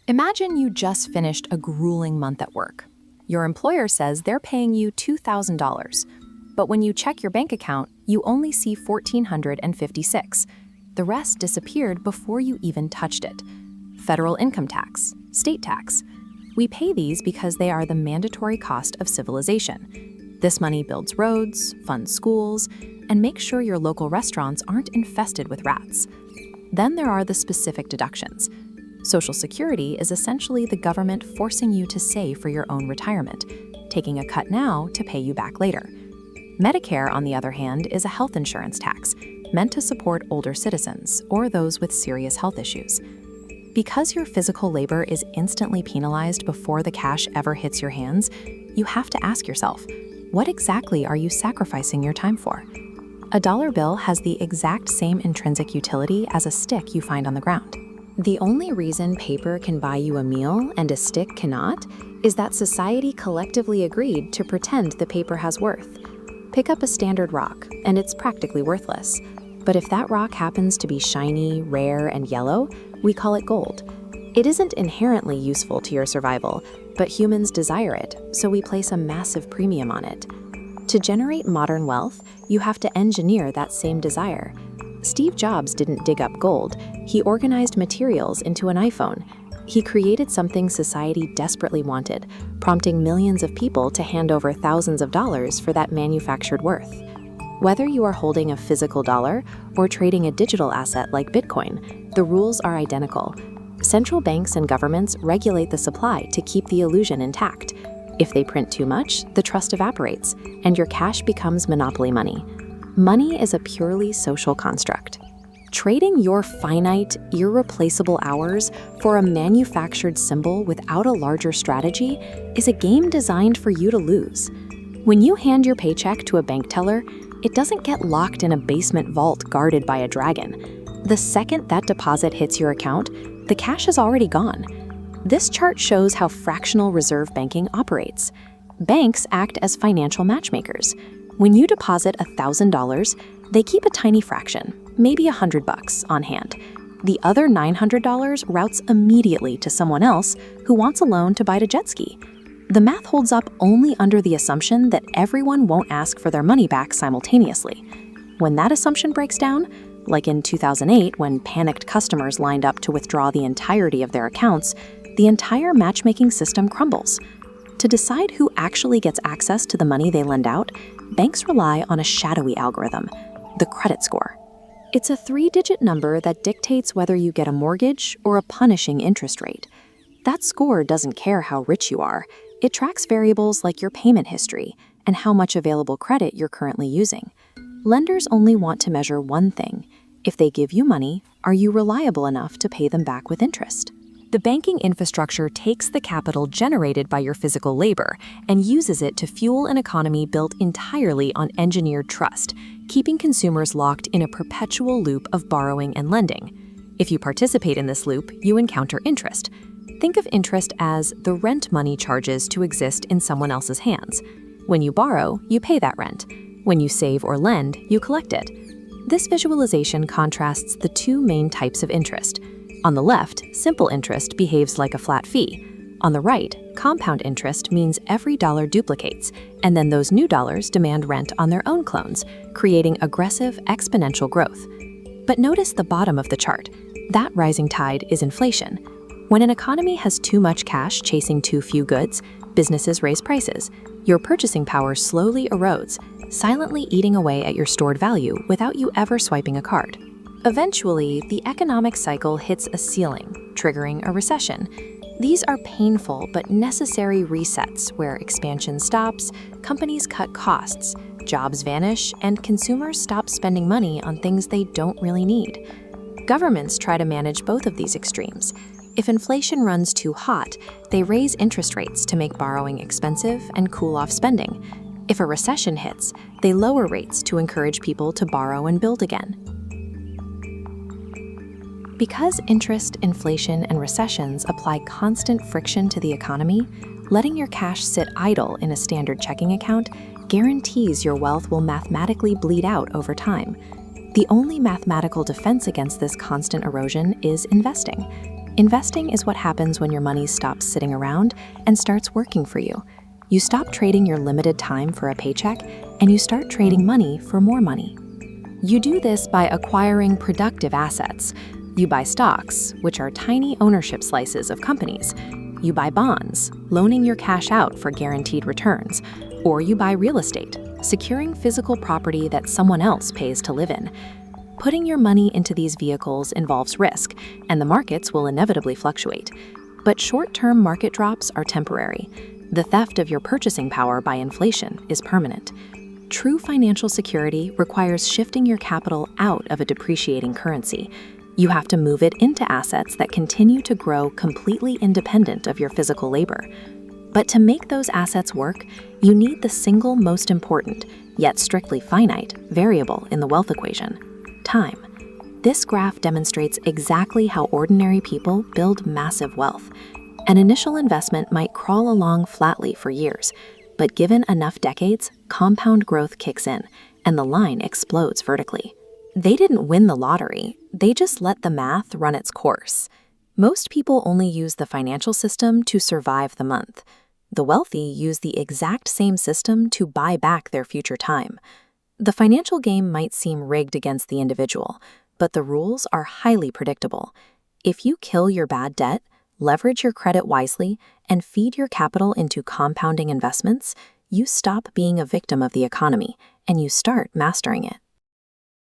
Imagine you just finished a grueling month at work. Your employer says they're paying you $2,000, but when you check your bank account, you only see $1,456. The rest disappeared before you even touched it. Federal income tax, state tax. We pay these because they are the mandatory cost of civilization. This money builds roads, funds schools, and makes sure your local restaurants aren't infested with rats. Then there are the specific deductions. Social Security is essentially the government forcing you to save for your own retirement, taking a cut now to pay you back later. Medicare, on the other hand, is a health insurance tax meant to support older citizens or those with serious health issues. Because your physical labor is instantly penalized before the cash ever hits your hands, you have to ask yourself, what exactly are you sacrificing your time for? A dollar bill has the exact same intrinsic utility as a stick you find on the ground. The only reason paper can buy you a meal and a stick cannot is that society collectively agreed to pretend the paper has worth. Pick up a standard rock, and it's practically worthless. But if that rock happens to be shiny, rare, and yellow, we call it gold. It isn't inherently useful to your survival, but humans desire it, so we place a massive premium on it. To generate modern wealth, you have to engineer that same desire. Steve Jobs didn't dig up gold, he organized materials into an iPhone. He created something society desperately wanted, prompting millions of people to hand over thousands of dollars for that manufactured worth. Whether you are holding a physical dollar or trading a digital asset like Bitcoin, the rules are identical. Central banks and governments regulate the supply to keep the illusion intact. If they print too much, the trust evaporates, and your cash becomes monopoly money. Money is a purely social construct. Trading your finite, irreplaceable hours for a manufactured symbol without a larger strategy is a game designed for you to lose. When you hand your paycheck to a bank teller, it doesn't get locked in a basement vault guarded by a dragon. The second that deposit hits your account, the cash is already gone. This chart shows how fractional reserve banking operates. Banks act as financial matchmakers. When you deposit $1,000, they keep a tiny fraction, maybe $100 on hand. The other $900 routes immediately to someone else who wants a loan to buy a jet ski. The math holds up only under the assumption that everyone won't ask for their money back simultaneously. When that assumption breaks down, like in 2008 when panicked customers lined up to withdraw the entirety of their accounts, the entire matchmaking system crumbles. To decide who actually gets access to the money they lend out, banks rely on a shadowy algorithm, the credit score. It's a 3-digit number that dictates whether you get a mortgage or a punishing interest rate. That score doesn't care how rich you are. It tracks variables like your payment history and how much available credit you're currently using. Lenders only want to measure one thing. If they give you money, are you reliable enough to pay them back with interest? The banking infrastructure takes the capital generated by your physical labor and uses it to fuel an economy built entirely on engineered trust, keeping consumers locked in a perpetual loop of borrowing and lending. If you participate in this loop, you encounter interest. Think of interest as the rent money charges to exist in someone else's hands. When you borrow, you pay that rent. When you save or lend, you collect it. This visualization contrasts the two main types of interest. On the left, simple interest behaves like a flat fee. On the right, compound interest means every dollar duplicates, and then those new dollars demand rent on their own clones, creating aggressive exponential growth. But notice the bottom of the chart. That rising tide is inflation. When an economy has too much cash chasing too few goods, businesses raise prices. Your purchasing power slowly erodes, silently eating away at your stored value without you ever swiping a card. Eventually, the economic cycle hits a ceiling, triggering a recession. These are painful but necessary resets where expansion stops, companies cut costs, jobs vanish, and consumers stop spending money on things they don't really need. Governments try to manage both of these extremes. If inflation runs too hot, they raise interest rates to make borrowing expensive and cool off spending. If a recession hits, they lower rates to encourage people to borrow and build again. Because interest, inflation, and recessions apply constant friction to the economy, letting your cash sit idle in a standard checking account guarantees your wealth will mathematically bleed out over time. The only mathematical defense against this constant erosion is investing. Investing is what happens when your money stops sitting around and starts working for you. You stop trading your limited time for a paycheck, and you start trading money for more money. You do this by acquiring productive assets. You buy stocks, which are tiny ownership slices of companies. You buy bonds, loaning your cash out for guaranteed returns. Or you buy real estate, securing physical property that someone else pays to live in. Putting your money into these vehicles involves risk, and the markets will inevitably fluctuate. But short-term market drops are temporary. The theft of your purchasing power by inflation is permanent. True financial security requires shifting your capital out of a depreciating currency. You have to move it into assets that continue to grow completely independent of your physical labor. But to make those assets work, you need the single most important, yet strictly finite, variable in the wealth equation: time. This graph demonstrates exactly how ordinary people build massive wealth. An initial investment might crawl along flatly for years, but given enough decades, compound growth kicks in, and the line explodes vertically. They didn't win the lottery, they just let the math run its course. Most people only use the financial system to survive the month. The wealthy use the exact same system to buy back their future time. The financial game might seem rigged against the individual, but the rules are highly predictable. If you kill your bad debt, leverage your credit wisely, and feed your capital into compounding investments, you stop being a victim of the economy and you start mastering it.